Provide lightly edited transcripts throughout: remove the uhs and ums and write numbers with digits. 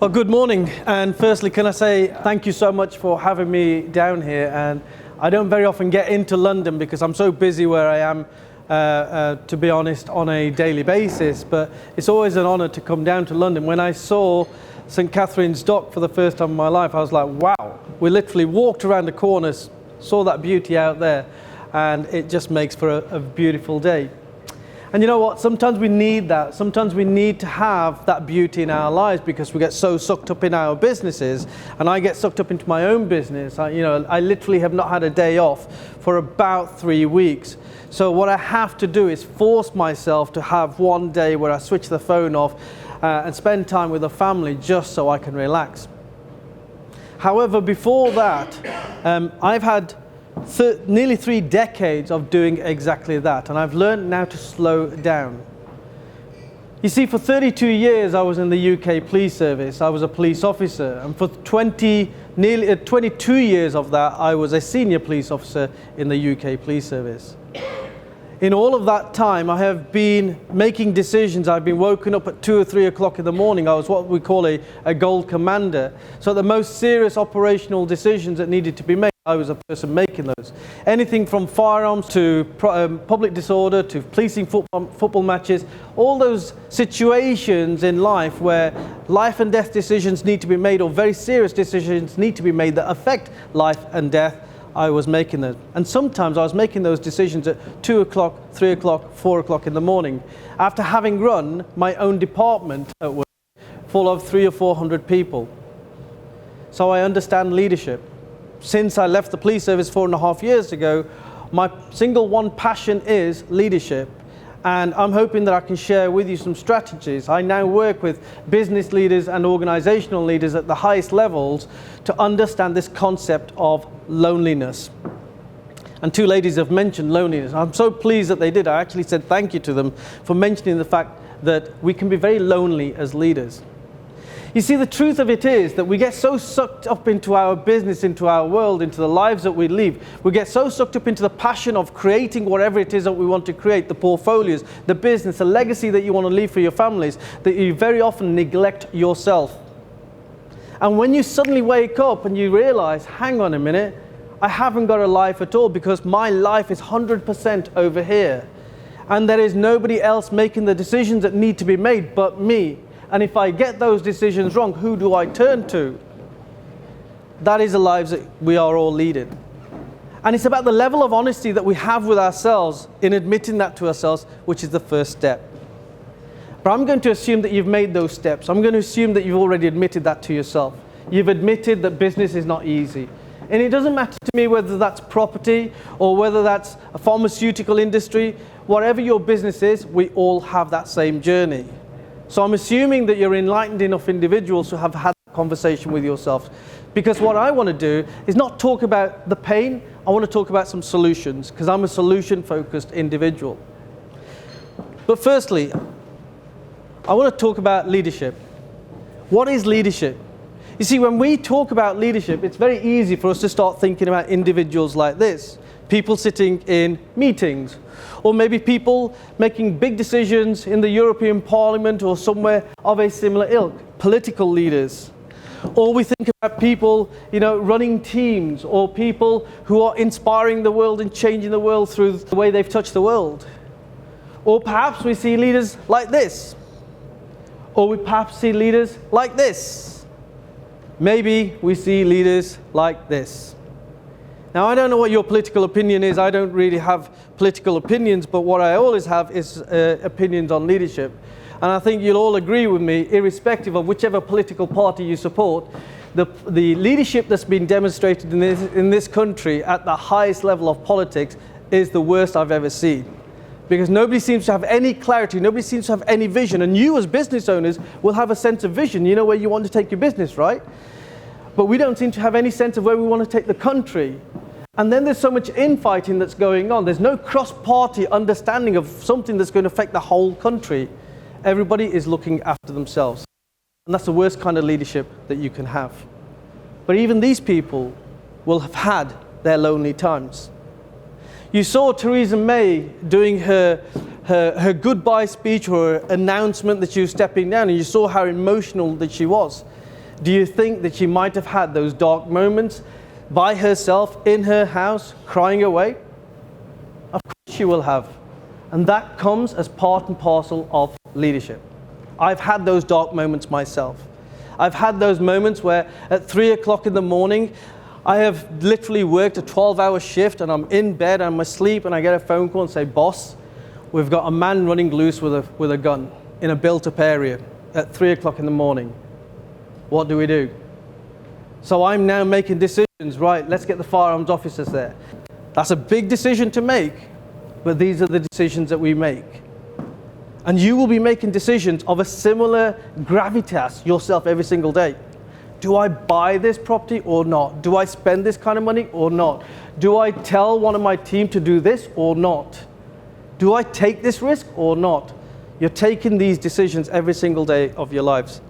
Well, good morning. And firstly, can I say thank you so much for having me down here. And I don't very often get into London because I'm so busy where I am, to be honest, on a daily basis. But it's always an honor to come down to London. When I saw St. Catherine's Dock for the first time in my life, I was like, wow. We literally walked around the corners, saw that beauty out there, and it just makes for a beautiful day. And you know what? Sometimes we need that. Sometimes we need to have that beauty in our lives because we get so sucked up in our businesses. And I get sucked up into my own business. I literally have not had a day off for about 3 weeks. So what I have to do is force myself to have one day where I switch the phone off and spend time with the family just so I can relax. However, before that, I've had nearly 3 decades of doing exactly that, and I've learned now to slow down. You see, for 32 years I was in the UK police service. I was a police officer, and for nearly 22 years of that I was a senior police officer in the UK police service. In all of that time I have been making decisions. I've been woken up at 2 or 3 o'clock in the morning. I was what we call a gold commander. So the most serious operational decisions that needed to be made, I was a person making those. Anything from firearms to public disorder to policing football matches, all those situations in life where life and death decisions need to be made, or very serious decisions need to be made that affect life and death, I was making them. And sometimes I was making those decisions at 2 o'clock, 3 o'clock, 4 o'clock in the morning, after having run my own department at work full of 300 or 400 people. So I understand leadership. Since I left the police service 4.5 years ago, my single one passion is leadership. And I'm hoping that I can share with you some strategies. I now work with business leaders and organizational leaders at the highest levels to understand this concept of loneliness. And 2 ladies have mentioned loneliness. I'm so pleased that they did. I actually said thank you to them for mentioning the fact that we can be very lonely as leaders. You see, the truth of it is that we get so sucked up into our business, into our world, into the lives that we live. We get so sucked up into the passion of creating whatever it is that we want to create, the portfolios, the business, the legacy that you want to leave for your families, that you very often neglect yourself. And when you suddenly wake up and you realize, hang on a minute, I haven't got a life at all because my life is 100% over here. And there is nobody else making the decisions that need to be made but me. And if I get those decisions wrong, who do I turn to? That is the lives that we are all leading. And it's about the level of honesty that we have with ourselves in admitting that to ourselves, which is the first step. But I'm going to assume that you've made those steps. I'm going to assume that you've already admitted that to yourself. You've admitted that business is not easy. And it doesn't matter to me whether that's property or whether that's a pharmaceutical industry. Whatever your business is, we all have that same journey. So I'm assuming that you're enlightened enough individuals to have had that conversation with yourself. Because what I want to do is not talk about the pain, I want to talk about some solutions, because I'm a solution-focused individual. But firstly, I want to talk about leadership. What is leadership? You see, when we talk about leadership, it's very easy for us to start thinking about individuals like this. People sitting in meetings, or maybe people making big decisions in the European Parliament or somewhere of a similar ilk, political leaders. Or we think about people, running teams, or people who are inspiring the world and changing the world through the way they've touched the world. Or perhaps we see leaders like this. Or we perhaps see leaders like this. Maybe we see leaders like this. Now, I don't know what your political opinion is. I don't really have political opinions, but what I always have is opinions on leadership. And I think you'll all agree with me, irrespective of whichever political party you support, the leadership that's been demonstrated in this country at the highest level of politics is the worst I've ever seen. Because nobody seems to have any clarity, nobody seems to have any vision. And you as business owners will have a sense of vision. You know where you want to take your business, right? But we don't seem to have any sense of where we want to take the country. And then there's so much infighting that's going on. There's no cross-party understanding of something that's going to affect the whole country. Everybody is looking after themselves. And that's the worst kind of leadership that you can have. But even these people will have had their lonely times. You saw Theresa May doing her goodbye speech or her announcement that she was stepping down, and you saw how emotional that she was. Do you think that she might have had those dark moments by herself in her house, crying away? Of course she will have. And that comes as part and parcel of leadership. I've had those dark moments myself. I've had those moments where at 3 o'clock in the morning, I have literally worked a 12-hour shift and I'm in bed, I'm asleep, and I get a phone call and say, boss, we've got a man running loose with a gun in a built-up area at 3 o'clock in the morning. What do we do? So I'm now making decisions, right, let's get the firearms officers there. That's a big decision to make, but these are the decisions that we make. And you will be making decisions of a similar gravitas yourself every single day. Do I buy this property or not? Do I spend this kind of money or not? Do I tell one of my team to do this or not? Do I take this risk or not? You're taking these decisions every single day of your lives.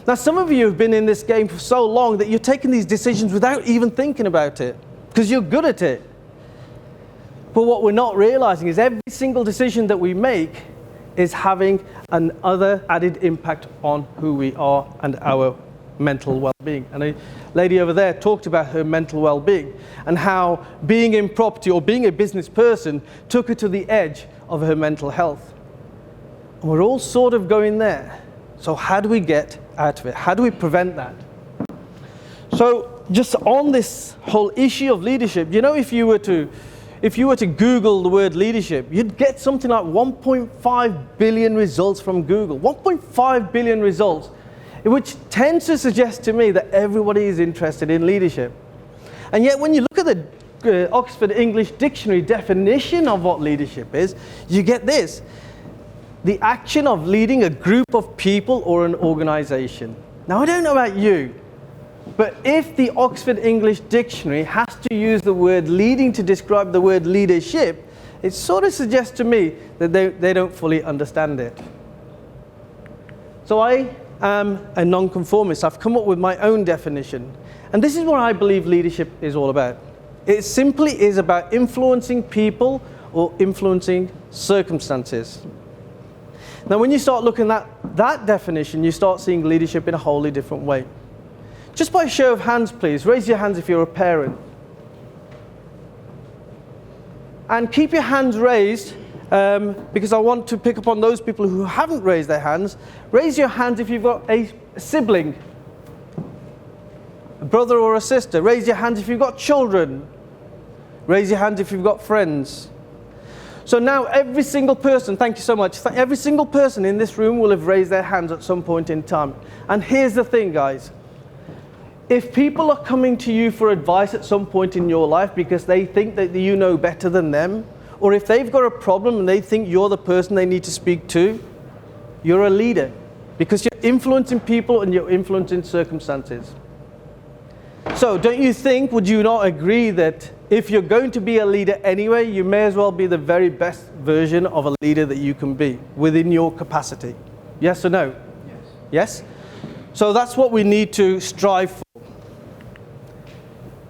Now, some of you have been in this game for so long that you're taking these decisions without even thinking about it, because you're good at it. But what we're not realizing is every single decision that we make is having another added impact on who we are and our mental well-being. And a lady over there talked about her mental well-being and how being in property or being a business person took her to the edge of her mental health. And we're all sort of going there. So how do we get out of it? How do we prevent that? So just on this whole issue of leadership, you know, if you were to Google the word leadership, you'd get something like 1.5 billion results from Google. 1.5 billion results, which tends to suggest to me that everybody is interested in leadership. And yet when you look at the Oxford English Dictionary definition of what leadership is, you get this: the action of leading a group of people or an organization. Now, I don't know about you, but if the Oxford English Dictionary has to use the word leading to describe the word leadership, it sort of suggests to me that they don't fully understand it. So I am a nonconformist. I've come up with my own definition. And this is what I believe leadership is all about. It simply is about influencing people or influencing circumstances. Now, when you start looking at that definition, you start seeing leadership in a wholly different way. Just by a show of hands, please, raise your hands if you're a parent. And keep your hands raised, because I want to pick up on those people who haven't raised their hands. Raise your hands if you've got a sibling, a brother or a sister. Raise your hands if you've got children. Raise your hands if you've got friends. So now every single person, thank you so much, every single person in this room will have raised their hands at some point in time. And here's the thing, guys. If people are coming to you for advice at some point in your life because they think that you know better than them, or if they've got a problem and they think you're the person they need to speak to, you're a leader, because you're influencing people and you're influencing circumstances. So don't you think, would you not agree that if you're going to be a leader anyway, you may as well be the very best version of a leader that you can be within your capacity? Yes or no? Yes. Yes? So that's what we need to strive for.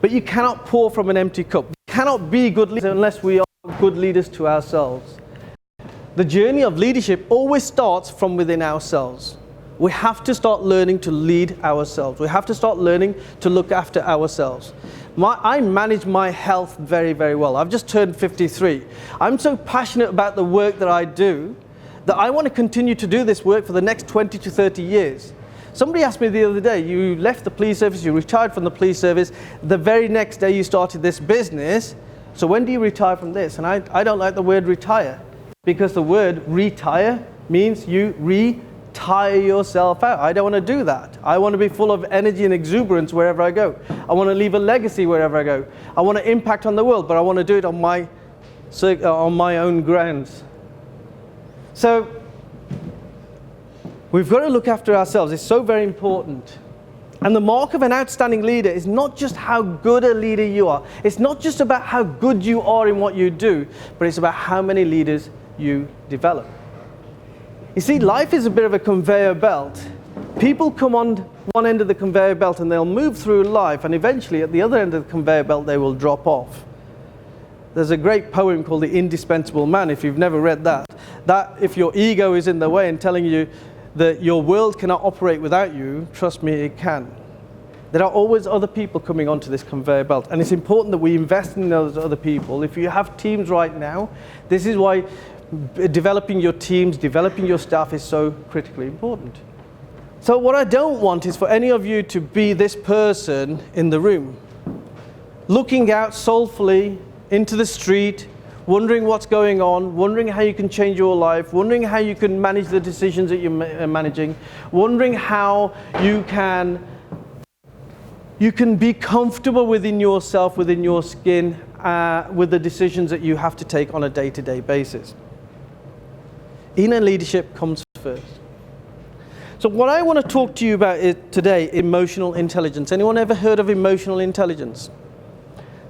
But you cannot pour from an empty cup. We cannot be good leaders unless we are good leaders to ourselves. The journey of leadership always starts from within ourselves. We have to start learning to lead ourselves. We have to start learning to look after ourselves. I manage my health very, very well. I've just turned 53. I'm so passionate about the work that I do that I want to continue to do this work for the next 20 to 30 years. Somebody asked me the other day, you left the police service, you retired from the police service, the very next day you started this business, so when do you retire from this? And I don't like the word retire, because the word retire means you retire yourself out. I don't want to do that. I want to be full of energy and exuberance wherever I go. I want to leave a legacy wherever I go. I want to impact on the world, but I want to do it on my own grounds. So we've got to look after ourselves. It's so very important. And the mark of an outstanding leader is not just how good a leader you are. It's not just about how good you are in what you do, but it's about how many leaders you develop. You see, life is a bit of a conveyor belt. People come on one end of the conveyor belt and they'll move through life, and eventually at the other end of the conveyor belt they will drop off. There's a great poem called The Indispensable Man, if you've never read that. That if your ego is in the way and telling you that your world cannot operate without you, trust me, it can. There are always other people coming onto this conveyor belt, and it's important that we invest in those other people. If you have teams right now, this is why developing your teams, developing your staff is so critically important. So what I don't want is for any of you to be this person in the room, looking out soulfully into the street, wondering what's going on, wondering how you can change your life, wondering how you can manage the decisions that you're managing, wondering how you can be comfortable within yourself, within your skin, with the decisions that you have to take on a day-to-day basis. Inner leadership comes first. So what I want to talk to you about is today, emotional intelligence. Anyone ever heard of emotional intelligence?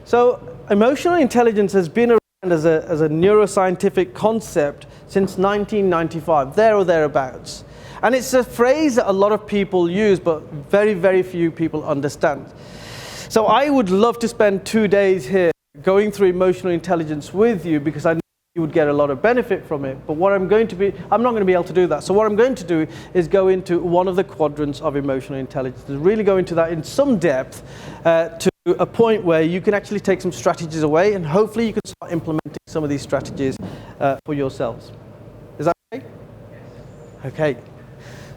So emotional intelligence has been around as a neuroscientific concept since 1995, there or thereabouts. And it's a phrase that a lot of people use, but very, very few people understand. So I would love to spend 2 days here going through emotional intelligence with you, because I know you would get a lot of benefit from it. But I'm not going to be able to do that. So what I'm going to do is go into one of the quadrants of emotional intelligence, and really go into that in some depth to a point where you can actually take some strategies away, and hopefully you can start implementing some of these strategies for yourselves. Is that okay? Okay.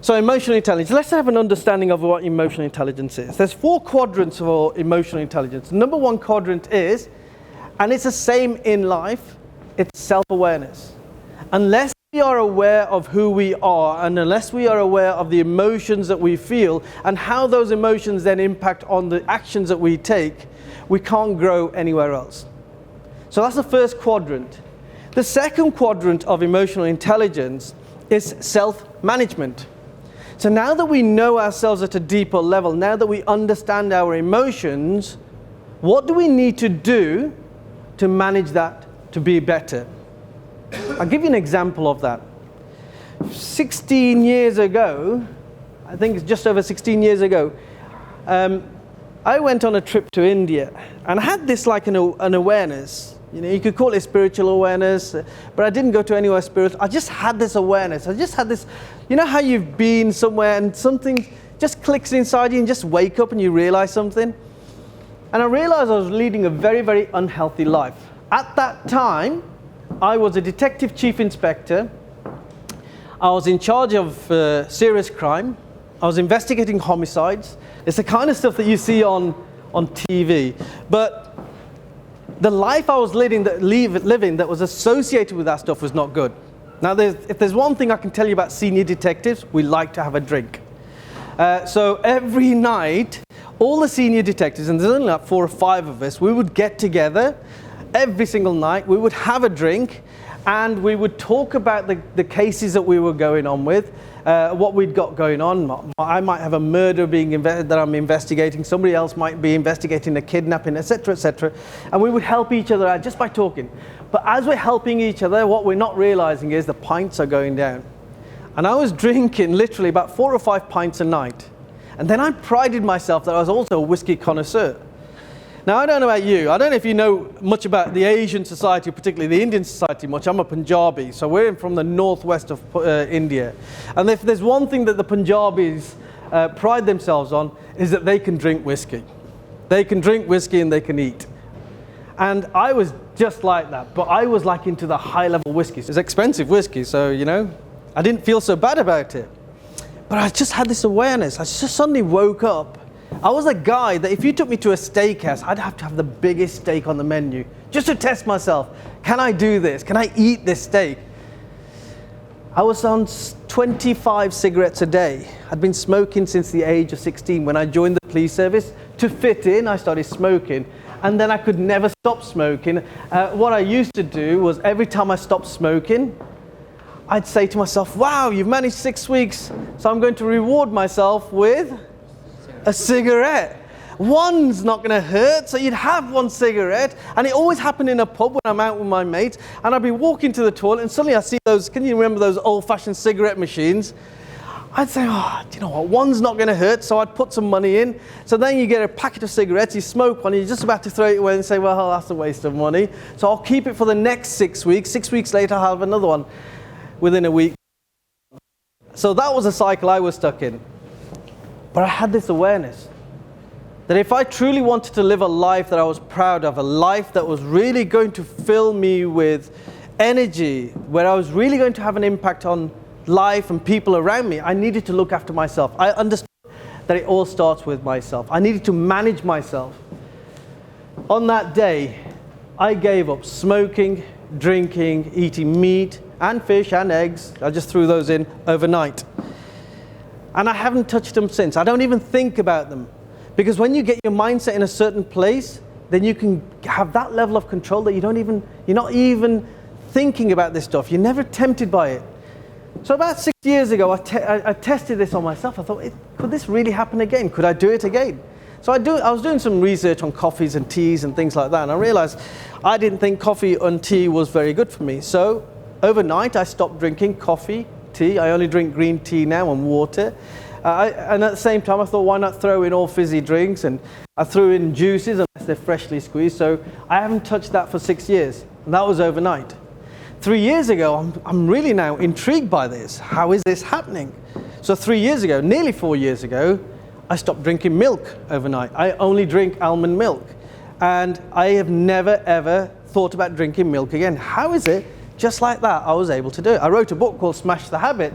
So emotional intelligence, let's have an understanding of what emotional intelligence is. There's 4 quadrants for emotional intelligence. Number 1 quadrant is, and it's the same in life, it's self-awareness. Unless we are aware of who we are, and unless we are aware of the emotions that we feel, and how those emotions then impact on the actions that we take, we can't grow anywhere else. So that's the first quadrant. The second quadrant of emotional intelligence is self-management. So now that we know ourselves at a deeper level, now that we understand our emotions, what do we need to do to manage that to be better? I'll give you an example of that. 16 years ago, I think it's just over 16 years ago, I went on a trip to India, and I had this like an awareness. You know, you could call it spiritual awareness, but I didn't go to anywhere spiritual. I just had this awareness. I just had this, you know how you've been somewhere and something just clicks inside you and just wake up and you realize something? And I realized I was leading a very, very unhealthy life. At that time, I was a detective chief inspector. I was in charge of serious crime. I was investigating homicides. It's the kind of stuff that you see on TV. But the life I was living that was associated with that stuff was not good. Now, if there's one thing I can tell you about senior detectives, we like to have a drink. So every night, all the senior detectives, and there's only like 4 or 5 of us, we would get together every single night. We would have a drink, and we would talk about the cases that we were going on with, what we'd got going on. I might have a murder that I'm investigating. Somebody else might be investigating a kidnapping, etc., etc. And we would help each other out just by talking. But as we're helping each other, what we're not realizing is the pints are going down. And I was drinking literally about 4 or 5 pints a night. And then I prided myself that I was also a whiskey connoisseur. Now, I don't know about you. I don't know if you know much about the Asian society, particularly the Indian society much. I'm a Punjabi, so we're from the northwest of India. And if there's one thing that the Punjabis pride themselves on, is that they can drink whiskey. They can drink whiskey and they can eat. And I was just like that, but I was like into the high-level whiskeys. It's expensive whiskey, so, you know, I didn't feel so bad about it. But I just had this awareness. I just suddenly woke up. I was a guy that if you took me to a steakhouse, I'd have to have the biggest steak on the menu just to test myself. Can I do this? Can I eat this steak? I was on 25 cigarettes a day. I'd been smoking since the age of 16. When I joined the police service, to fit in, I started smoking. And then I could never stop smoking. What I used to do was every time I stopped smoking, I'd say to myself, wow, you've managed 6 weeks, so I'm going to reward myself with a cigarette. One's not going to hurt, so you'd have 1 cigarette. And it always happened in a pub when I'm out with my mates, and I'd be walking to the toilet, and suddenly I see those, can you remember those old-fashioned cigarette machines? I'd say, oh, do you know what, 1's not going to hurt, so I'd put some money in. So then you get a packet of cigarettes, you smoke one, and you're just about to throw it away and say, well, that's a waste of money. So I'll keep it for the next 6 weeks. 6 weeks later, I'll have another one. Within a week, So that was a cycle I was stuck in. But I had this awareness that if I truly wanted to live a life that I was proud of, a life that was really going to fill me with energy, where I was really going to have an impact on life and people around me, I needed to look after myself. I understood that it all starts with myself. I needed to manage myself. On that day, I gave up smoking, drinking, eating meat and fish and eggs. I just threw those in overnight. And I haven't touched them since. I don't even think about them. Because when you get your mindset in a certain place, then you can have that level of control that you're not even thinking about this stuff. You're never tempted by it. So about 6 years ago, I tested this on myself. I thought, could this really happen again? Could I do it again? So I was doing some research on coffees and teas and things like that, and I realized I didn't think coffee and tea was very good for me. So overnight, I stopped drinking coffee, tea. I only drink green tea now and water. And at the same time, I thought, why not throw in all fizzy drinks? And I threw in juices unless they're freshly squeezed. So I haven't touched that for 6 years, and that was overnight. 3 years ago, I'm really now intrigued by this. How is this happening? So 3 years ago, nearly 4 years ago, I stopped drinking milk overnight. I only drink almond milk. And I have never, ever thought about drinking milk again. How is it, just like that, I was able to do it? I wrote a book called Smash the Habit,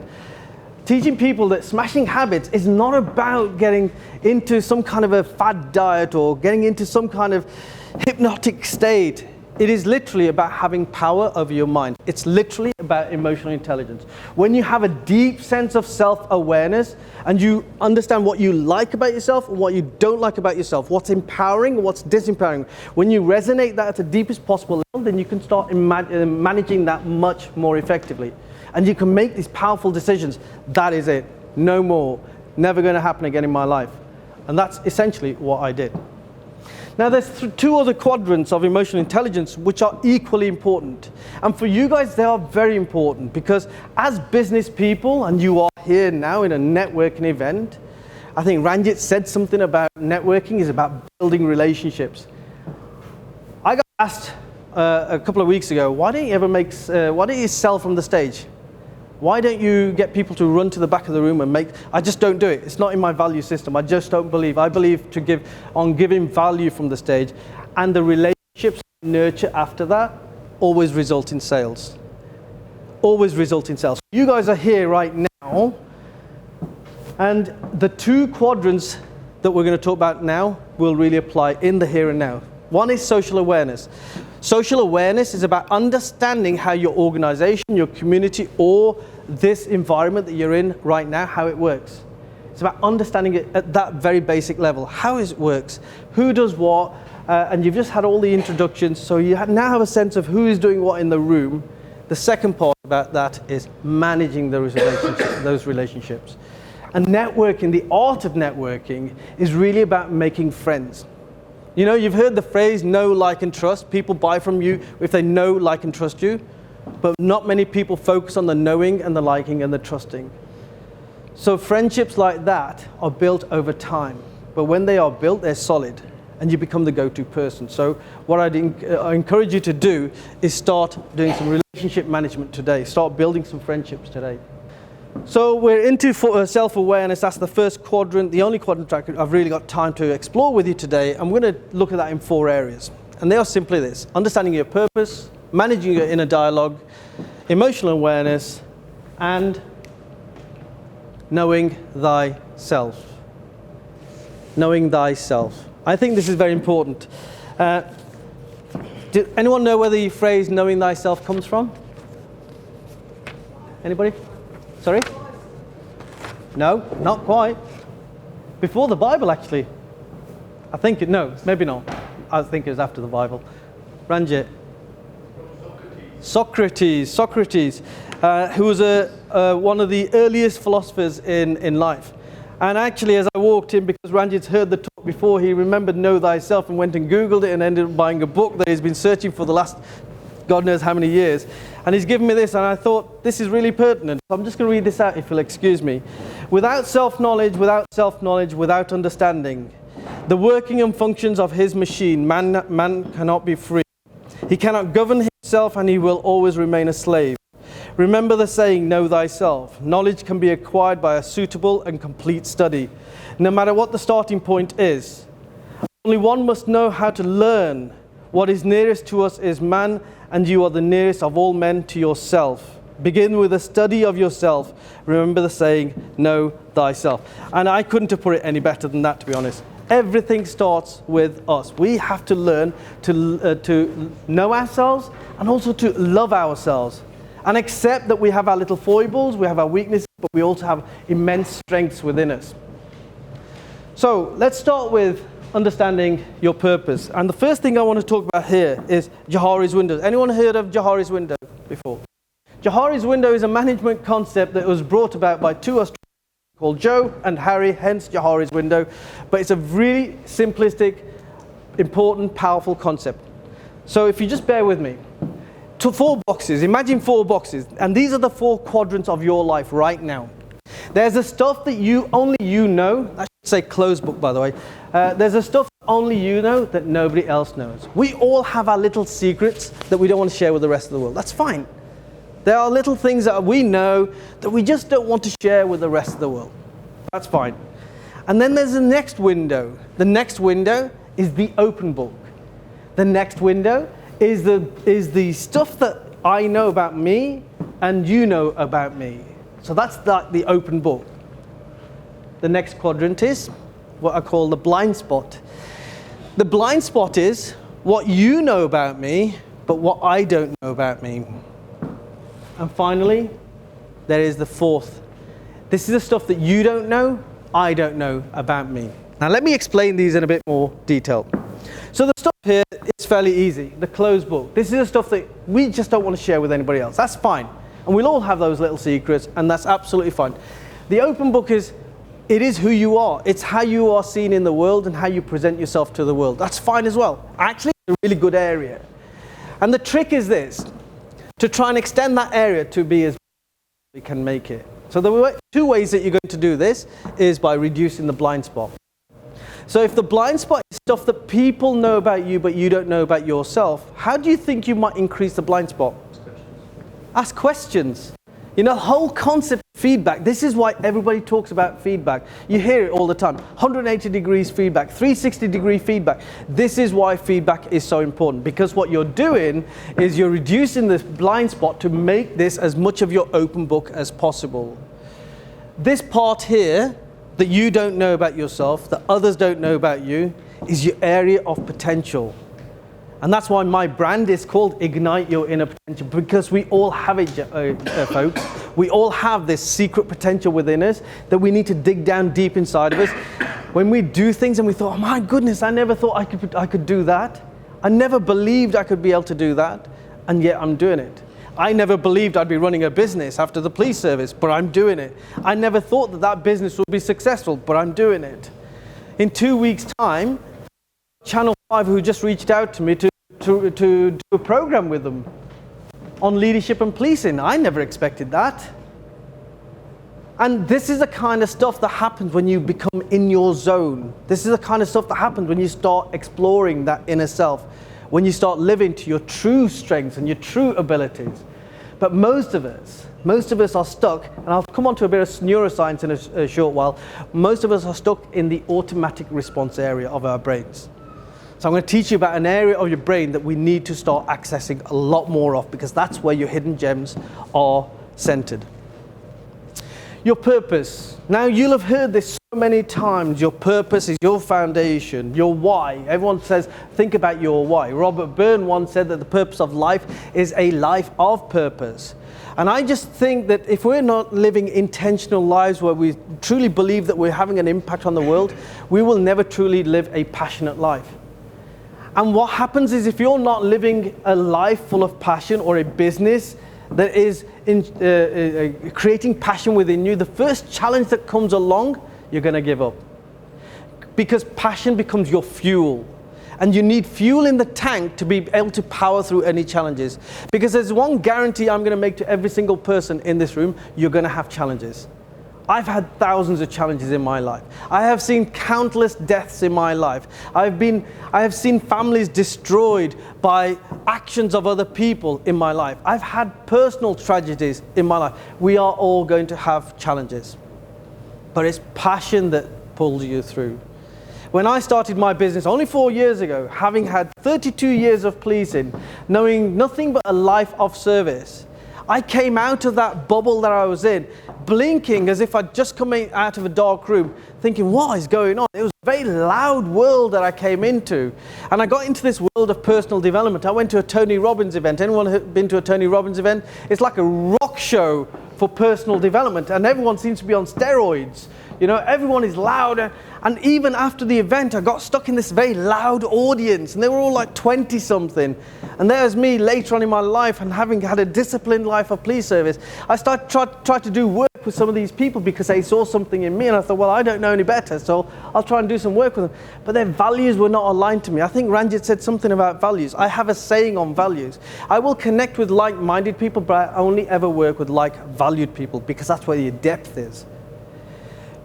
teaching people that smashing habits is not about getting into some kind of a fad diet or getting into some kind of hypnotic state. It is literally about having power over your mind. It's literally about emotional intelligence. When you have a deep sense of self-awareness and you understand what you like about yourself and what you don't like about yourself, what's empowering and what's disempowering, when you resonate that at the deepest possible level, then you can start managing that much more effectively. And you can make these powerful decisions. That is it. No more. Never going to happen again in my life. And that's essentially what I did. Now there's two other quadrants of emotional intelligence which are equally important. And for you guys, they are very important because as business people, and you are here now in a networking event, I think Ranjit said something about networking is about building relationships. I got asked a couple of weeks ago, why don't you sell from the stage? Why don't you get people to run to the back of the room and I just don't do it. It's not in my value system. I just don't believe. I believe on giving value from the stage, and the relationships nurture after that always result in sales. Always result in sales. You guys are here right now, and the two quadrants that we're going to talk about now will really apply in the here and now. One is social awareness. Social awareness is about understanding how your organization, your community, or this environment that you're in right now, how it works. It's about understanding it at that very basic level. How it works, who does what, and you've just had all the introductions, so you now have a sense of who is doing what in the room. The second part about that is managing those relationships. And networking, the art of networking, is really about making friends. You know, you've heard the phrase, know, like, and trust. People buy from you if they know, like, and trust you. But not many people focus on the knowing and the liking and the trusting. So friendships like that are built over time. But when they are built, they're solid. And you become the go-to person. So what I encourage you to do is start doing some relationship management today. Start building some friendships today. So we're into self-awareness. That's the first quadrant, the only quadrant I've really got time to explore with you today. I'm going to look at that in 4 areas. And they are simply this: understanding your purpose, managing your inner dialogue, emotional awareness, and knowing thyself. Knowing thyself. I think this is very important. Did anyone know where the phrase knowing thyself comes from? Anybody? Sorry? No, not quite. Before the Bible, actually. No, maybe not. I think it was after the Bible. Ranjit. Socrates, who was one of the earliest philosophers in life. And actually, as I walked in, because Ranjit's heard the talk before, he remembered Know Thyself and went and Googled it and ended up buying a book that he's been searching for the last God knows how many years. And he's given me this, and I thought, this is really pertinent. So I'm just going to read this out, if you'll excuse me. Without self-knowledge, without understanding the working and functions of his machine, man cannot be free. He cannot govern himself, and he will always remain a slave. Remember the saying, know thyself. Knowledge can be acquired by a suitable and complete study, no matter what the starting point is. Only one must know how to learn. What is nearest to us is man, and you are the nearest of all men to yourself. Begin with a study of yourself. Remember the saying, know thyself. And I couldn't have put it any better than that, to be honest. Everything starts with us. We have to learn to know ourselves and also to love ourselves. And accept that we have our little foibles, we have our weaknesses, but we also have immense strengths within us. So let's start with understanding your purpose. And the first thing I want to talk about here is Johari's window. Anyone heard of Johari's window before? Johari's window is a management concept that was brought about by two Australians called Joe and Harry, hence Johari's window. But it's a really simplistic, important, powerful concept. So if you just bear with me. To 4 boxes, imagine 4 boxes, and these are the 4 quadrants of your life right now. There's the stuff that only you know. I should say closed book, by the way. There's the stuff only you know that nobody else knows. We all have our little secrets that we don't want to share with the rest of the world. That's fine. There are little things that we know that we just don't want to share with the rest of the world. That's fine. And then there's the next window. The next window is the open book. The next window is the stuff that I know about me and you know about me. So that's the open book. The next quadrant is what I call the blind spot. The blind spot is what you know about me, but what I don't know about me. And finally, there is the 4th. This is the stuff that you don't know, I don't know about me. Now let me explain these in a bit more detail. So the stuff here is fairly easy, the closed book. This is the stuff that we just don't want to share with anybody else. That's fine. And we'll all have those little secrets, and that's absolutely fine. The open book is who you are. It's how you are seen in the world and how you present yourself to the world. That's fine as well. Actually, it's a really good area. And the trick is this, to try and extend that area to be as we can make it. So there are 2 ways that you're going to do this is by reducing the blind spot. So if the blind spot is stuff that people know about you but you don't know about yourself, how do you think you might increase the blind spot? Ask questions. You know, the whole concept of feedback, this is why everybody talks about feedback. You hear it all the time. 180 degrees feedback, 360 degree feedback. This is why feedback is so important, because what you're doing is you're reducing the blind spot to make this as much of your open book as possible. This part here that you don't know about yourself, that others don't know about you, is your area of potential. And that's why my brand is called Ignite Your Inner Potential, because we all have it, folks. We all have this secret potential within us that we need to dig down deep inside of us. When we do things and we thought, oh my goodness, I never thought I could do that. I never believed I could be able to do that, and yet I'm doing it. I never believed I'd be running a business after the police service, but I'm doing it. I never thought that business would be successful, but I'm doing it. In 2 weeks' time, Channel 5, who just reached out to me to do a program with them on leadership and policing. I never expected that. And this is the kind of stuff that happens when you become in your zone. This is the kind of stuff that happens when you start exploring that inner self, when you start living to your true strengths and your true abilities. But most of us are stuck, and I'll come on to a bit of neuroscience in a short while. Most of us are stuck in the automatic response area of our brains. So I'm going to teach you about an area of your brain that we need to start accessing a lot more of, because that's where your hidden gems are centered. Your purpose. Now you'll have heard this so many times. Your purpose is your foundation, your why. Everyone says, think about your why. Robert Byrne once said that the purpose of life is a life of purpose. And I just think that if we're not living intentional lives where we truly believe that we're having an impact on the world, we will never truly live a passionate life. And what happens is, if you're not living a life full of passion, or a business that is creating passion within you, the first challenge that comes along, you're going to give up. Because passion becomes your fuel. And you need fuel in the tank to be able to power through any challenges. Because there's one guarantee I'm going to make to every single person in this room: you're going to have challenges. I've had thousands of challenges in my life. I have seen countless deaths in my life. I have seen families destroyed by actions of other people in my life. I've had personal tragedies in my life. We are all going to have challenges. But it's passion that pulls you through. When I started my business only 4 years ago, having had 32 years of policing, knowing nothing but a life of service, I came out of that bubble that I was in, blinking as if I'd just come out of a dark room, thinking, what is going on? It was a very loud world that I came into. And I got into this world of personal development. I went to a Tony Robbins event. Anyone been to a Tony Robbins event? It's like a rock show for personal development, and everyone seems to be on steroids. You know, everyone is loud. And even after the event, I got stuck in this very loud audience, and they were all like 20 something. And there's me later on in my life, and having had a disciplined life of police service, I tried to do work with some of these people because they saw something in me, and I thought, well, I don't know any better, so I'll try and do some work with them. But their values were not aligned to me. I think Ranjit said something about values. I have a saying on values. I will connect with like-minded people, but I only ever work with like-valued people, because that's where your depth is.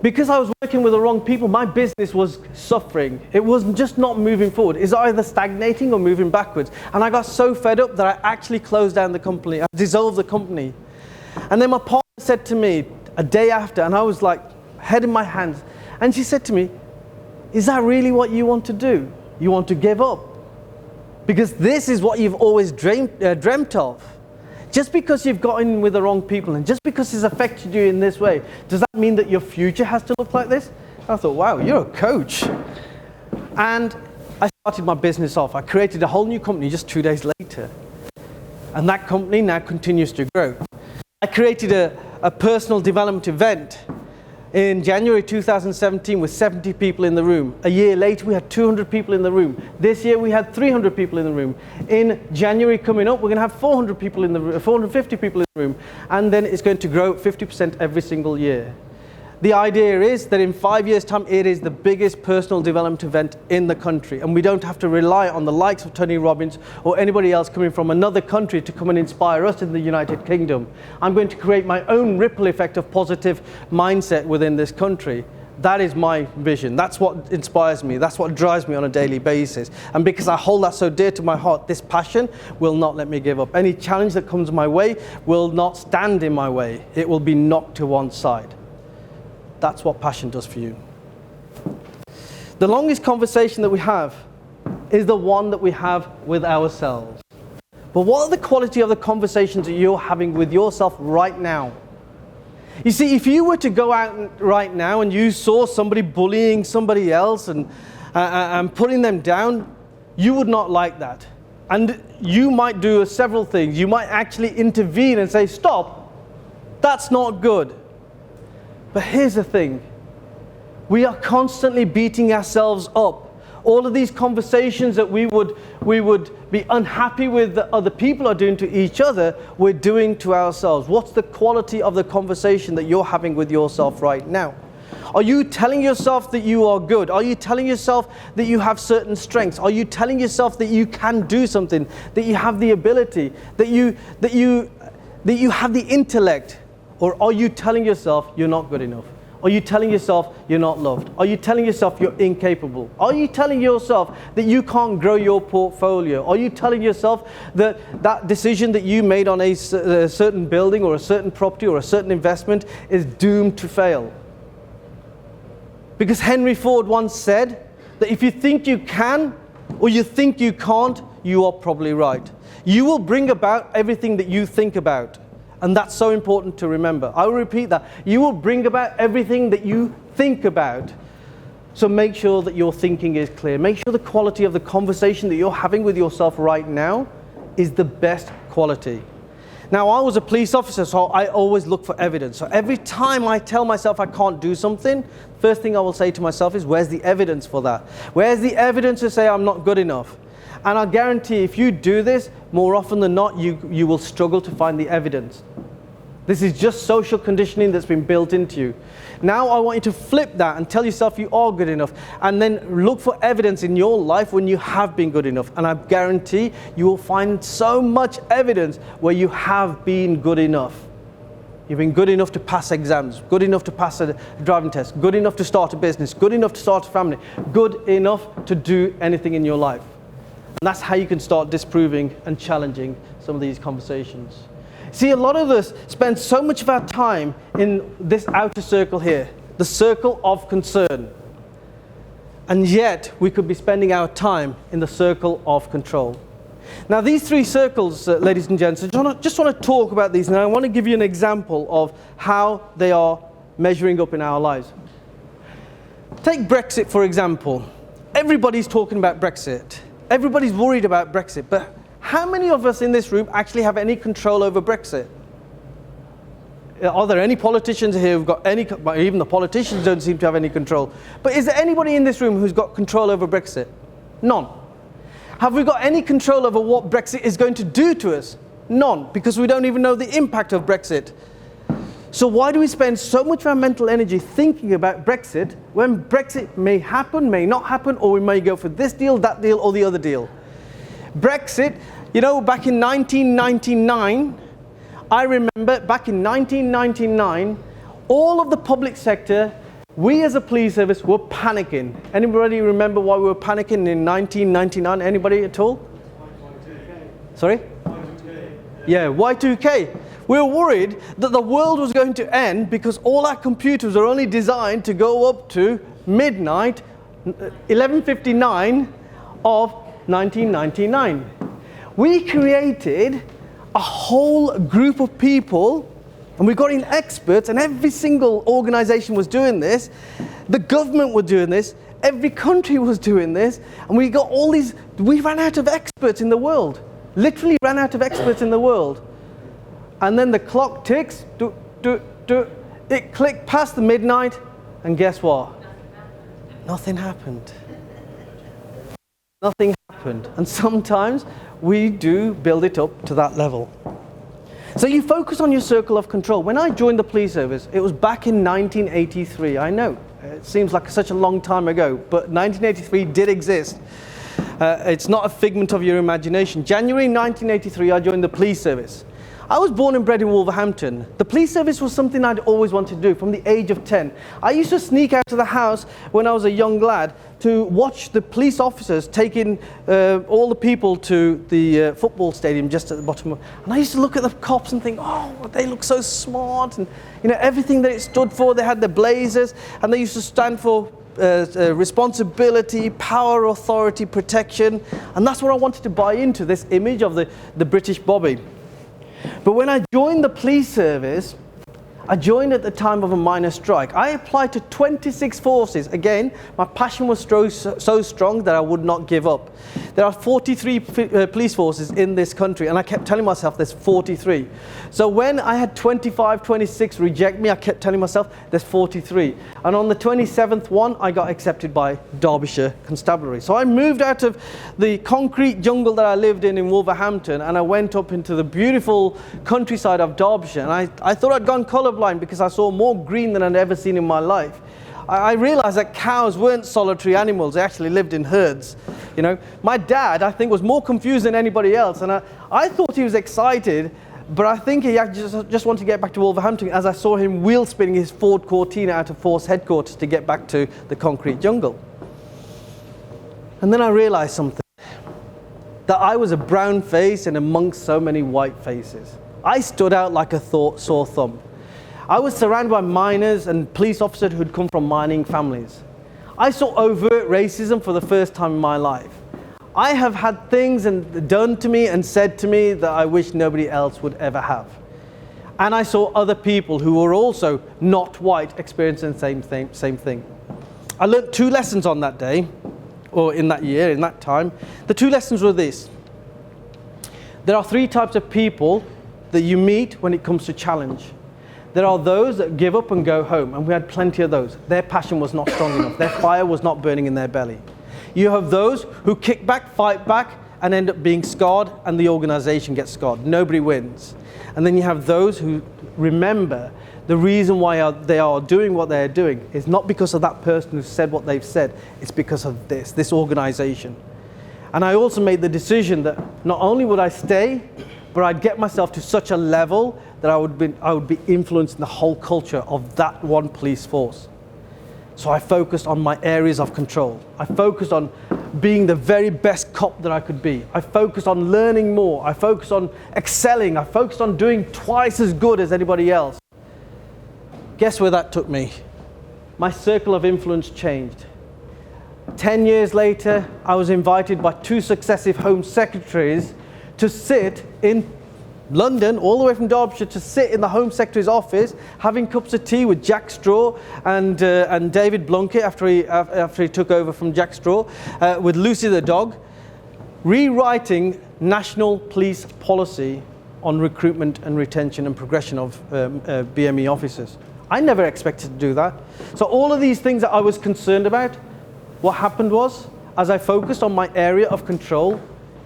Because I was working with the wrong people, my business was suffering. It was just not moving forward. It's either stagnating or moving backwards. And I got so fed up that I actually closed down the company. I dissolved the company. And then my partner said to me a day after, and I was like, head in my hands. And she said to me, is that really what you want to do? You want to give up? Because this is what you've always dreamt of. Just because you've got in with the wrong people, and just because it's affected you in this way, does that mean that your future has to look like this? I thought, wow, you're a coach. And I started my business off. I created a whole new company just 2 days later. And that company now continues to grow. I created a personal development event in January 2017 with 70 people in the room. A year later, we had 200 people in the room. This year, we had 300 people in the room. In January coming up, we're going to have 400 people in the room, 450 people in the room. And then it's going to grow 50% every single year. The idea is that in 5 years' time, it is the biggest personal development event in the country. And we don't have to rely on the likes of Tony Robbins or anybody else coming from another country to come and inspire us in the United Kingdom. I'm going to create my own ripple effect of positive mindset within this country. That is my vision. That's what inspires me. That's what drives me on a daily basis. And because I hold that so dear to my heart, this passion will not let me give up. Any challenge that comes my way will not stand in my way. It will be knocked to one side. That's what passion does for you. The longest conversation that we have is the one that we have with ourselves. But what are the quality of the conversations that you're having with yourself right now? You see, if you were to go out right now and you saw somebody bullying somebody else and putting them down, you would not like that. And you might do several things. You might actually intervene and say, stop, that's not good. But here's the thing, we are constantly beating ourselves up. All of these conversations that we would be unhappy with that other people are doing to each other, we're doing to ourselves. What's the quality of the conversation that you're having with yourself right now? Are you telling yourself that you are good? Are you telling yourself that you have certain strengths? Are you telling yourself that you can do something, that you have the ability, that you have the intellect? Or are you telling yourself you're not good enough? Are you telling yourself you're not loved? Are you telling yourself you're incapable? Are you telling yourself that you can't grow your portfolio? Are you telling yourself that that decision that you made on a certain building or a certain property or a certain investment is doomed to fail? Because Henry Ford once said that if you think you can or you think you can't, you are probably right. You will bring about everything that you think about. And that's so important to remember. I will repeat that. You will bring about everything that you think about. So make sure that your thinking is clear. Make sure the quality of the conversation that you're having with yourself right now is the best quality. Now, I was a police officer, so I always look for evidence. So every time I tell myself I can't do something, first thing I will say to myself is, where's the evidence for that? Where's the evidence to say I'm not good enough? And I guarantee if you do this, more often than not, you will struggle to find the evidence. This is just social conditioning that's been built into you. Now I want you to flip that and tell yourself you are good enough, and then look for evidence in your life when you have been good enough. And I guarantee you will find so much evidence where you have been good enough. You've been good enough to pass exams, good enough to pass a driving test, good enough to start a business, good enough to start a family, good enough to do anything in your life. And that's how you can start disproving and challenging some of these conversations. See, a lot of us spend so much of our time in this outer circle here, the circle of concern. And yet, we could be spending our time in the circle of control. Now, these three circles, ladies and gents, I just want to talk about these, and I want to give you an example of how they are measuring up in our lives. Take Brexit, for example. Everybody's talking about Brexit. Everybody's worried about Brexit. But how many of us in this room actually have any control over Brexit? Are there any politicians here who've got any, even the politicians don't seem to have any control. But is there anybody in this room who's got control over Brexit? None. Have we got any control over what Brexit is going to do to us? None, because we don't even know the impact of Brexit. So why do we spend so much of our mental energy thinking about Brexit when Brexit may happen, may not happen, or we may go for this deal, that deal, or the other deal? Brexit, you know, back in 1999, I remember back in 1999, all of the public sector, we as a police service were panicking. Anybody remember why we were panicking in 1999? Anybody at all? Y2K. Sorry? Y2K. Yeah, Y2K. We were worried that the world was going to end because all our computers are only designed to go up to midnight, 11:59 of 1999. We created a whole group of people, and we got in experts, and every single organization was doing this. The government was doing this. Every country was doing this. And we got all these, we ran out of experts in the world. Literally ran out of experts in the world. And then the clock ticks, it clicked past the midnight, and guess what? Nothing happened. Nothing happened. And sometimes we do build it up to that level. So you focus on your circle of control. When I joined the police service, it was back in 1983. I know, it seems like such a long time ago, but 1983 did exist. It's not a figment of your imagination. January 1983, I joined the police service. I was born and bred in Wolverhampton. The police service was something I'd always wanted to do from the age of 10. I used to sneak out of the house when I was a young lad to watch the police officers taking all the people to the football stadium just at the bottom. And I used to look at the cops and think, oh, they look so smart. And you know, everything that it stood for, they had the blazers, and they used to stand for responsibility, power, authority, protection. And that's what I wanted to buy into, this image of the British Bobby. But when I joined the police service, I joined at the time of a miners' strike. I applied to 26 forces. Again, my passion was so strong that I would not give up. There are 43 police forces in this country, and I kept telling myself there's 43. So when I had 25, 26 reject me, I kept telling myself there's 43. And on the 27th one, I got accepted by Derbyshire Constabulary. So I moved out of the concrete jungle that I lived in Wolverhampton, and I went up into the beautiful countryside of Derbyshire. And I thought I'd gone colourblind because I saw more green than I'd ever seen in my life. I realized that cows weren't solitary animals, they actually lived in herds. You know, my dad, I think, was more confused than anybody else, and I thought he was excited, but I think he just wanted to get back to Wolverhampton as I saw him wheel spinning his Ford Cortina out of force headquarters to get back to the concrete jungle. And then I realized something, that I was a brown face in amongst so many white faces. I stood out like a sore thumb. I was surrounded by miners and police officers who'd come from mining families. I saw overt racism for the first time in my life. I have had things done to me and said to me that I wish nobody else would ever have. And I saw other people who were also not white experiencing the same thing. I learned 2 lessons on that day, or in that year, in that time. The 2 lessons were this. There are 3 types of people that you meet when it comes to challenge. There are those that give up and go home, and we had plenty of those. Their passion was not strong enough. Their fire was not burning in their belly. You have those who kick back, fight back, and end up being scarred, and the organization gets scarred. Nobody wins. And then you have those who remember the reason why they are doing what they're doing is not because of that person who said what they've said. It's because of this organization. And I also made the decision that not only would I stay, but I'd get myself to such a level that I would be influencing the whole culture of that one police force. So I focused on my areas of control. I focused on being the very best cop that I could be. I focused on learning more. I focused on excelling. I focused on doing twice as good as anybody else. Guess where that took me? My circle of influence changed. 10 years later, I was invited by 2 successive Home Secretaries to sit in London, all the way from Derbyshire, to sit in the Home Secretary's office, having cups of tea with Jack Straw and David Blunkett after he took over from Jack Straw, with Lucy the dog, rewriting national police policy on recruitment and retention and progression of BME officers. I never expected to do that. So all of these things that I was concerned about, what happened was, as I focused on my area of control,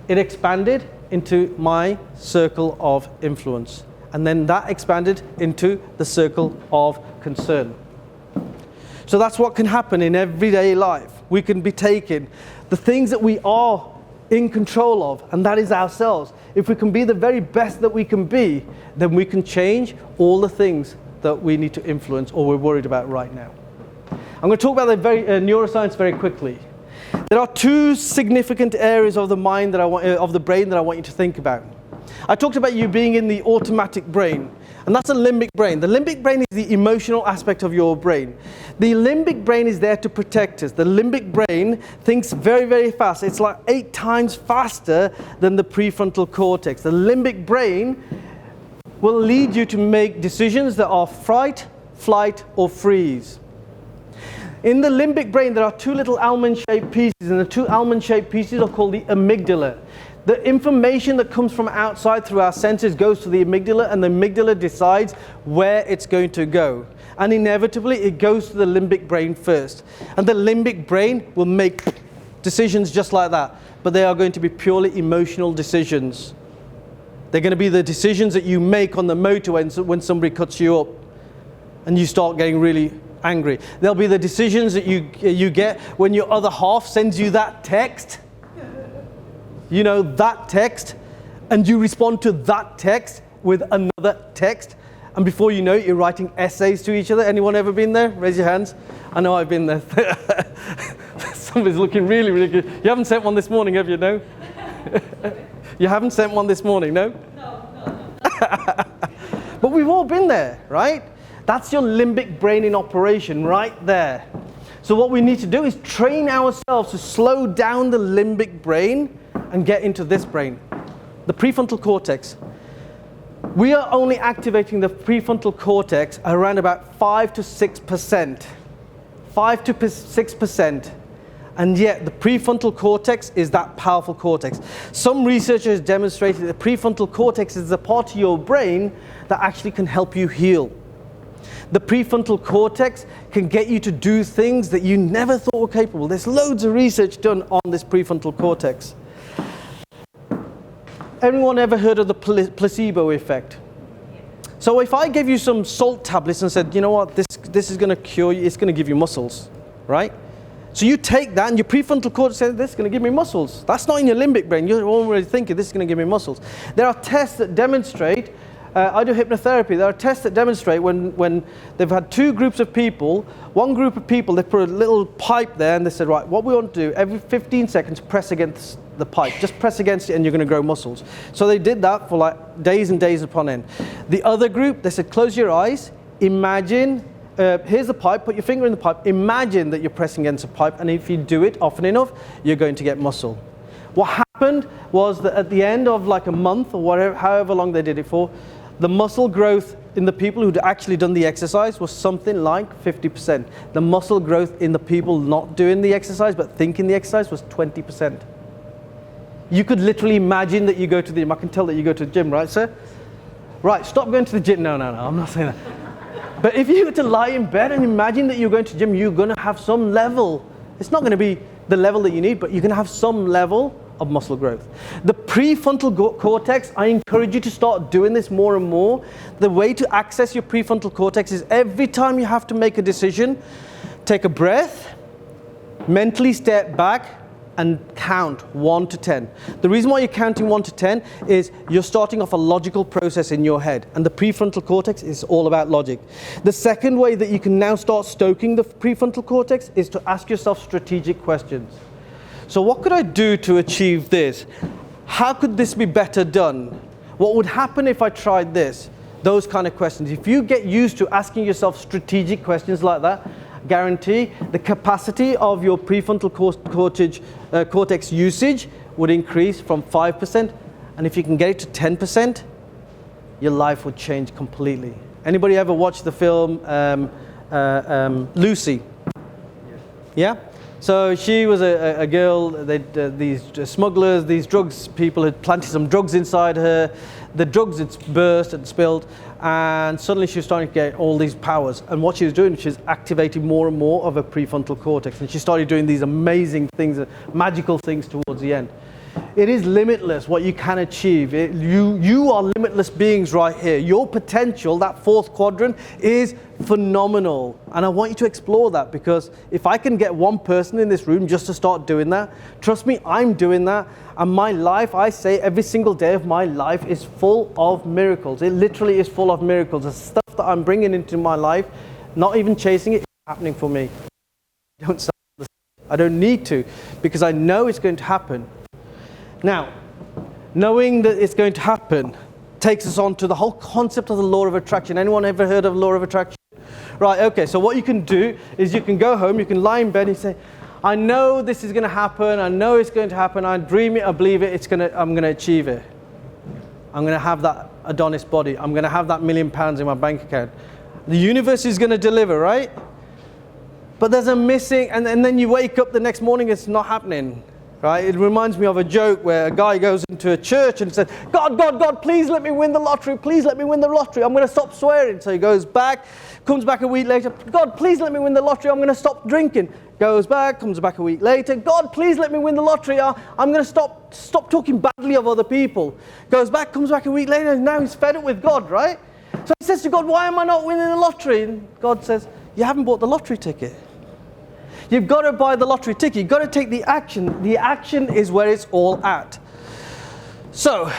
it expanded into my circle of influence. And then that expanded into the circle of concern. So that's what can happen in everyday life. We can be taking the things that we are in control of, and that is ourselves. If we can be the very best that we can be, then we can change all the things that we need to influence or we're worried about right now. I'm going to talk about the neuroscience very quickly. There are 2 significant areas of the mind that of the brain that I want you to think about. I talked about you being in the automatic brain, and that's a limbic brain. The limbic brain is the emotional aspect of your brain. The limbic brain is there to protect us. The limbic brain thinks very, very fast. It's like 8 times faster than the prefrontal cortex. The limbic brain will lead you to make decisions that are fright, flight, or freeze. In the limbic brain, there are 2 little almond-shaped pieces, and the 2 almond-shaped pieces are called the amygdala. The information that comes from outside through our senses goes to the amygdala, and the amygdala decides where it's going to go. And inevitably, it goes to the limbic brain first. And the limbic brain will make decisions just like that, but they are going to be purely emotional decisions. They're going to be the decisions that you make on the motorway when somebody cuts you up and you start getting really angry. There'll be the decisions that you get when your other half sends you that text, you know, that text, and you respond to that text with another text, and before you know it, you're writing essays to each other. Anyone ever been there? Raise your hands. I know I've been there. Somebody's looking really, really good. You haven't sent one this morning, have you? No? You haven't sent one this morning, no? No. But we've all been there, right? That's your limbic brain in operation right there. So what we need to do is train ourselves to slow down the limbic brain and get into this brain, the prefrontal cortex. We are only activating the prefrontal cortex around about 5 to 6%. 5 to 6%. And yet the prefrontal cortex is that powerful cortex. Some researchers demonstrated that the prefrontal cortex is the part of your brain that actually can help you heal. The prefrontal cortex can get you to do things that you never thought were capable. There's loads of research done on this prefrontal cortex. Anyone ever heard of the placebo effect? So if I gave you some salt tablets and said, you know what, this is going to cure you, it's going to give you muscles, right? So you take that and your prefrontal cortex says, this is going to give me muscles. That's not in your limbic brain. You're already thinking, this is going to give me muscles. There are tests that demonstrate, I do hypnotherapy, there are tests that demonstrate when they've had 2 groups of people, one group of people, they put a little pipe there and they said, right, what we want to do, every 15 seconds, press against the pipe. Just press against it and you're going to grow muscles. So they did that for like days and days upon end. The other group, they said, close your eyes, imagine, here's the pipe, put your finger in the pipe, imagine that you're pressing against a pipe, and if you do it often enough, you're going to get muscle. What happened was that at the end of like a month or whatever, however long they did it for, the muscle growth in the people who'd actually done the exercise was something like 50%. The muscle growth in the people not doing the exercise but thinking the exercise was 20%. You could literally imagine that you go to the gym. I can tell that you go to the gym, right, sir? Right, stop going to the gym. No, I'm not saying that. But if you were to lie in bed and imagine that you're going to the gym, you're going to have some level. It's not going to be the level that you need, but you're going to have some level of muscle growth. The prefrontal cortex, I encourage you to start doing this more and more. The way to access your prefrontal cortex is every time you have to make a decision, take a breath, mentally step back, and count 1 to 10. The reason why you're counting 1 to 10 is you're starting off a logical process in your head, and the prefrontal cortex is all about logic. The second way that you can now start stoking the prefrontal cortex is to ask yourself strategic questions. So what could I do to achieve this? How could this be better done? What would happen if I tried this? Those kind of questions. If you get used to asking yourself strategic questions like that, guarantee the capacity of your prefrontal cortex usage would increase from 5%, and if you can get it to 10%, your life would change completely. Anybody ever watched the film Lucy? Yeah? So she was a girl, these smugglers, these drugs people had planted some drugs inside her. The drugs had burst and spilled, and suddenly she was starting to get all these powers. And what she was doing, she was activating more and more of her prefrontal cortex, and she started doing these amazing things, magical things towards the end. It is limitless what you can achieve. You are limitless beings right here. Your potential, that fourth quadrant, is phenomenal. And I want you to explore that, because if I can get one person in this room just to start doing that, trust me, I'm doing that. And my life, I say every single day of my life is full of miracles. It literally is full of miracles. The stuff that I'm bringing into my life, not even chasing it, is happening for me. I don't need to, because I know it's going to happen. Now, knowing that it's going to happen takes us on to the whole concept of the law of attraction. Anyone ever heard of law of attraction? Right, okay, so what you can do is you can go home, you can lie in bed and say, I know this is going to happen, I know it's going to happen, I dream it, I believe it, I'm going to achieve it. I'm going to have that Adonis body, I'm going to have that £1 million in my bank account. The universe is going to deliver, right? But there's a missing, and then you wake up the next morning, it's not happening. Right? It reminds me of a joke where a guy goes into a church and says, God, God, God, please let me win the lottery. Please let me win the lottery. I'm going to stop swearing. So he goes back, comes back a week later. God, please let me win the lottery. I'm going to stop drinking. Goes back, comes back a week later. God, please let me win the lottery. I'm going to stop talking badly of other people. Goes back, comes back a week later, and now he's fed up with God, right? So he says to God, why am I not winning the lottery? And God says, you haven't bought the lottery ticket. You've got to buy the lottery ticket. You've got to take the action. The action is where it's all at. So,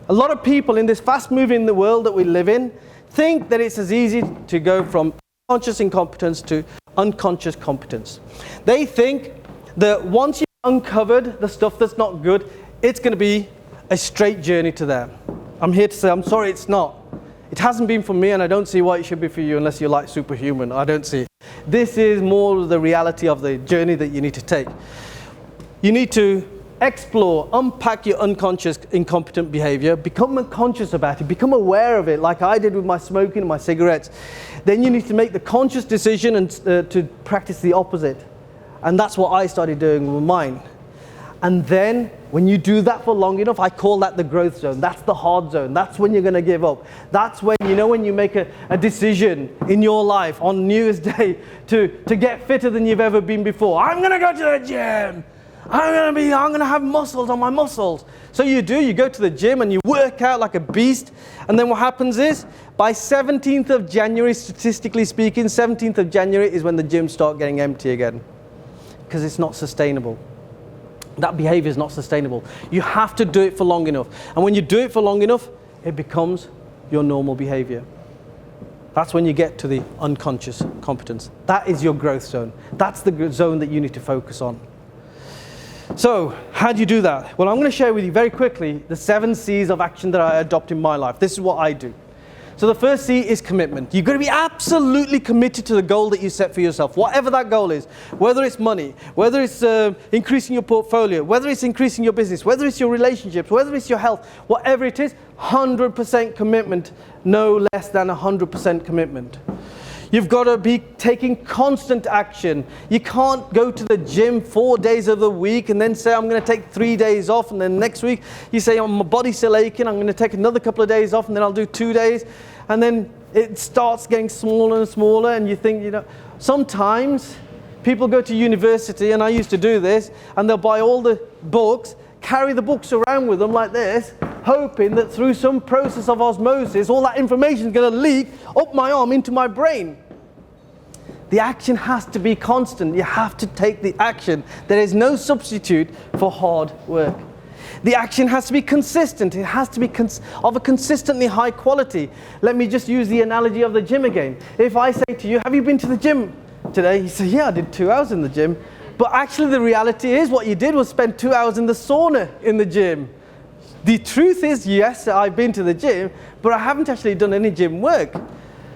a lot of people in this fast-moving world that we live in think that it's as easy to go from conscious incompetence to unconscious competence. They think that once you've uncovered the stuff that's not good, it's going to be a straight journey to them. I'm here to say, I'm sorry, it's not. It hasn't been for me, and I don't see why it should be for you unless you're like superhuman. I don't see it. This is more the reality of the journey that you need to take. You need to explore, unpack your unconscious incompetent behavior, become conscious about it, become aware of it, like I did with my smoking and my cigarettes. Then you need to make the conscious decision and to practice the opposite. And that's what I started doing with mine. And then, when you do that for long enough, I call that the growth zone. That's the hard zone. That's when you're going to give up. That's when, when you make a decision in your life on New Year's Day to get fitter than you've ever been before. I'm going to go to the gym. I'm going to have muscles on my muscles. So you go to the gym and you work out like a beast. And then what happens is, by 17th of January, statistically speaking, 17th of January is when the gyms start getting empty again. Because it's not sustainable. That behavior is not sustainable. You have to do it for long enough. And when you do it for long enough, it becomes your normal behavior. That's when you get to the unconscious competence. That is your growth zone. That's the zone that you need to focus on. So, how do you do that? Well, I'm going to share with you very quickly the 7 C's of action that I adopt in my life. This is what I do. So the first C is commitment. You've got to be absolutely committed to the goal that you set for yourself, whatever that goal is. Whether it's money, whether it's increasing your portfolio, whether it's increasing your business, whether it's your relationships, whether it's your health, whatever it is, 100% commitment, no less than 100% commitment. You've got to be taking constant action. You can't go to the gym 4 days of the week and then say, I'm going to take 3 days off, and then next week you say, oh, my body's still aching, I'm going to take another couple of days off, and then I'll do 2 days. And then it starts getting smaller and smaller, and you think, sometimes people go to university, and I used to do this, and they'll buy all the books, carry the books around with them like this, hoping that through some process of osmosis, all that information is going to leak up my arm into my brain. The action has to be constant. You have to take the action. There is no substitute for hard work. The action has to be consistent. It has to be of a consistently high quality. Let me just use the analogy of the gym again. If I say to you, have you been to the gym today? You say, yeah, I did 2 hours in the gym. But actually the reality is what you did was spend 2 hours in the sauna in the gym. The truth is, yes, I've been to the gym, but I haven't actually done any gym work.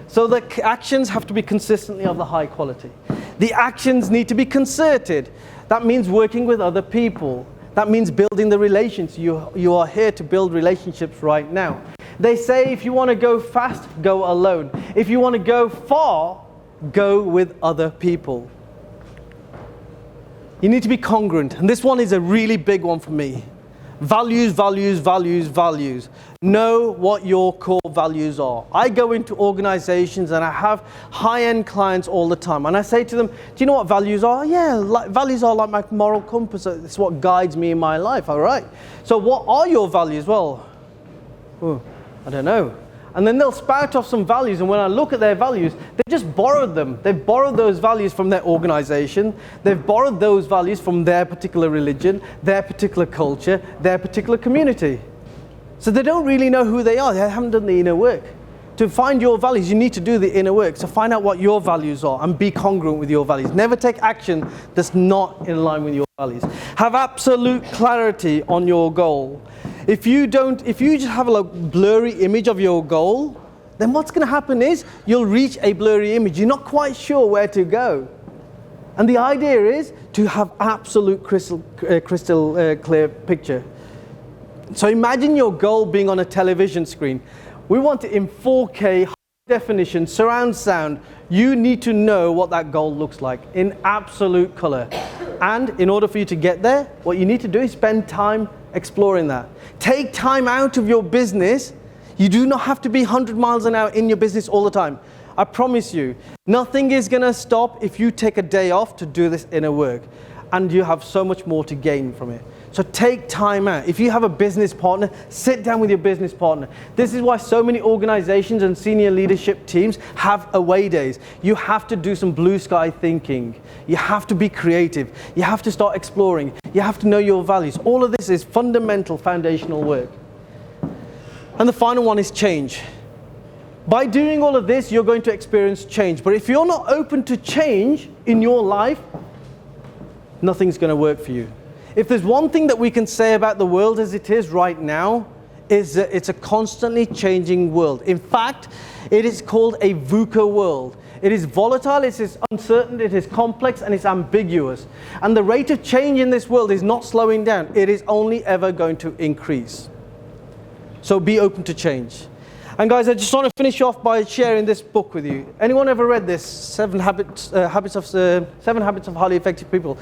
So the actions have to be consistently of the high quality. The actions need to be concerted. That means working with other people. That means building the relations. You are here to build relationships right now. They say if you want to go fast, go alone. If you want to go far, go with other people. You need to be congruent. And this one is a really big one for me. Values, values, values, values. Know what your core values are. I go into organizations and I have high-end clients all the time. And I say to them, do you know what values are? Yeah, values are like my moral compass. It's what guides me in my life, all right? So what are your values? Well, I don't know. And then they'll spout off some values, and when I look at their values, they've just borrowed them. They've borrowed those values from their organization. They've borrowed those values from their particular religion, their particular culture, their particular community. So they don't really know who they are. They haven't done the inner work. To find your values, you need to do the inner work. So find out what your values are and be congruent with your values. Never take action that's not in line with your values. Have absolute clarity on your goal. If you just have a blurry image of your goal, then what's going to happen is you'll reach a blurry image. You're not quite sure where to go. And the idea is to have absolute crystal clear picture. So imagine your goal being on a television screen. We want it in 4K, high definition, surround sound. You need to know what that goal looks like in absolute color. And in order for you to get there, what you need to do is spend time exploring that. Take time out of your business. You do not have to be 100 miles an hour in your business all the time. I promise you, nothing is going to stop if you take a day off to do this inner work. And you have so much more to gain from it. So take time out. If you have a business partner, sit down with your business partner. This is why so many organizations and senior leadership teams have away days. You have to do some blue sky thinking. You have to be creative. You have to start exploring. You have to know your values. All of this is fundamental, foundational work. And the final one is change. By doing all of this, you're going to experience change. But if you're not open to change in your life, nothing's going to work for you. If there's one thing that we can say about the world as it is right now, is that it's a constantly changing world. In fact, it is called a VUCA world. It is volatile, it is uncertain, it is complex, and it's ambiguous. And the rate of change in this world is not slowing down. It is only ever going to increase. So be open to change. And guys, I just want to finish off by sharing this book with you. Anyone ever read this? 7 Habits of Highly Effective People.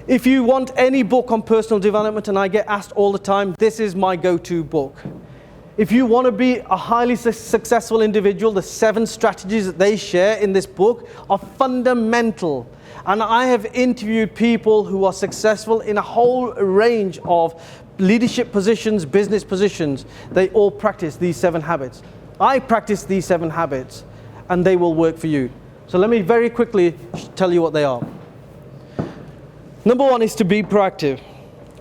If you want any book on personal development, and I get asked all the time, this is my go-to book. If you want to be a highly successful individual, the 7 strategies that they share in this book are fundamental. And I have interviewed people who are successful in a whole range of leadership positions, business positions. They all practice these 7 habits. I practice these 7 habits, and they will work for you. So let me very quickly tell you what they are. Number 1 is to be proactive.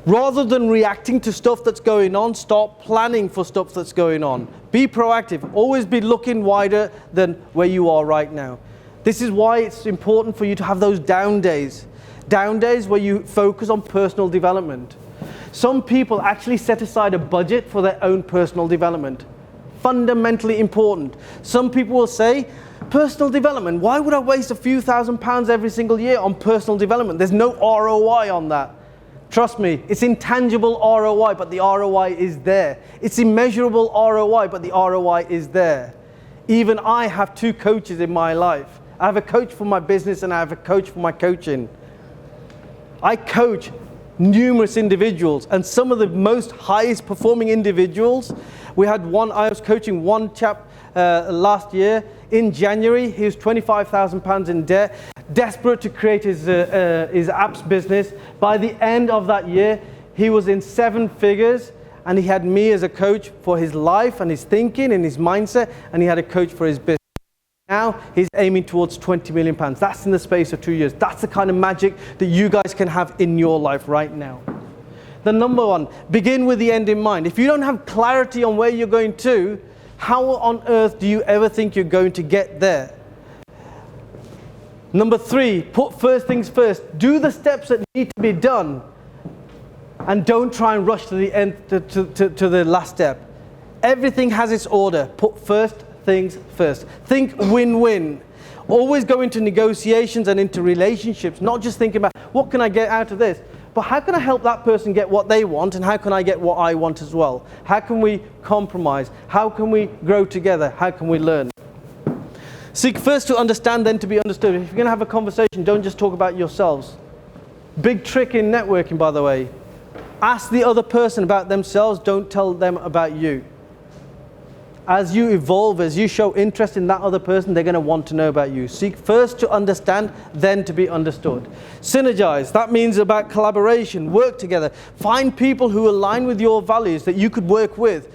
Rather than reacting to stuff that's going on, start planning for stuff that's going on. Be proactive. Always be looking wider than where you are right now. This is why it's important for you to have those down days. Down days where you focus on personal development. Some people actually set aside a budget for their own personal development. Fundamentally important. Some people will say, personal development, why would I waste a few £1,000s every single year on personal development? There's no ROI on that. Trust me, it's intangible ROI, but the ROI is there. It's immeasurable ROI, but the ROI is there. Even I have 2 coaches in my life. I have a coach for my business and I have a coach for my coaching. I coach numerous individuals, and some of the most highest performing individuals. We had one, I was coaching one chap last year. In January, he was £25,000 in debt, desperate to create his apps business. By the end of that year, he was in 7 figures, and he had me as a coach for his life and his thinking and his mindset, and he had a coach for his business. Now Now he's aiming towards £20 million. That's in the space of 2 years. That's the kind of magic that you guys can have in your life right now. The number one, begin with the end in mind. If you don't have clarity on where you're going to, how on earth do you ever think you're going to get there? Number three, put first things first. Do the steps that need to be done. And don't try and rush to the end, to the last step. Everything has its order. Put first things first. Think win-win. Always go into negotiations and into relationships, not just thinking about what can I get out of this, but how can I help that person get what they want, and how can I get what I want as well? How can we compromise? How can we grow together? How can we learn? Seek first to understand, then to be understood. If you're going to have a conversation, don't just talk about yourselves. Big trick in networking, by the way. Ask the other person about themselves, don't tell them about you. As you evolve, as you show interest in that other person, they're going to want to know about you. Seek first to understand, then to be understood. Synergize, that means about collaboration, work together. Find people who align with your values that you could work with.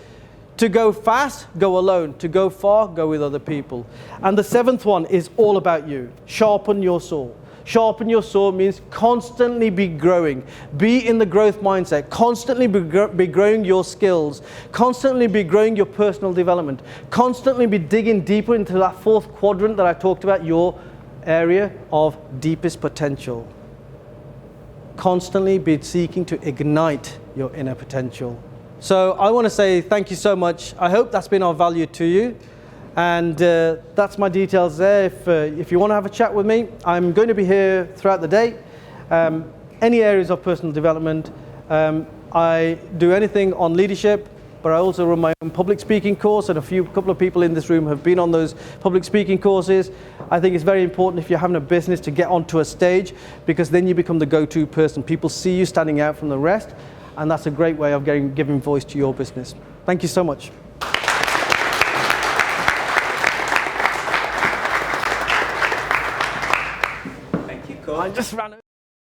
To go fast, go alone. To go far, go with other people. And the seventh one is all about you. Sharpen your sword. Sharpen your sword means constantly be growing. Be in the growth mindset. Constantly be growing your skills. Constantly be growing your personal development. Constantly be digging deeper into that fourth quadrant that I talked about, your area of deepest potential. Constantly be seeking to ignite your inner potential. So I want to say thank you so much. I hope that's been of value to you. And that's my details there. If you want to have a chat with me, I'm going to be here throughout the day. Any areas of personal development. I do anything on leadership, but I also run my own public speaking course, and couple of people in this room have been on those public speaking courses. I think it's very important if you're having a business to get onto a stage, because then you become the go-to person. People see you standing out from the rest, and that's a great way of giving voice to your business. Thank you so much. I just ran over.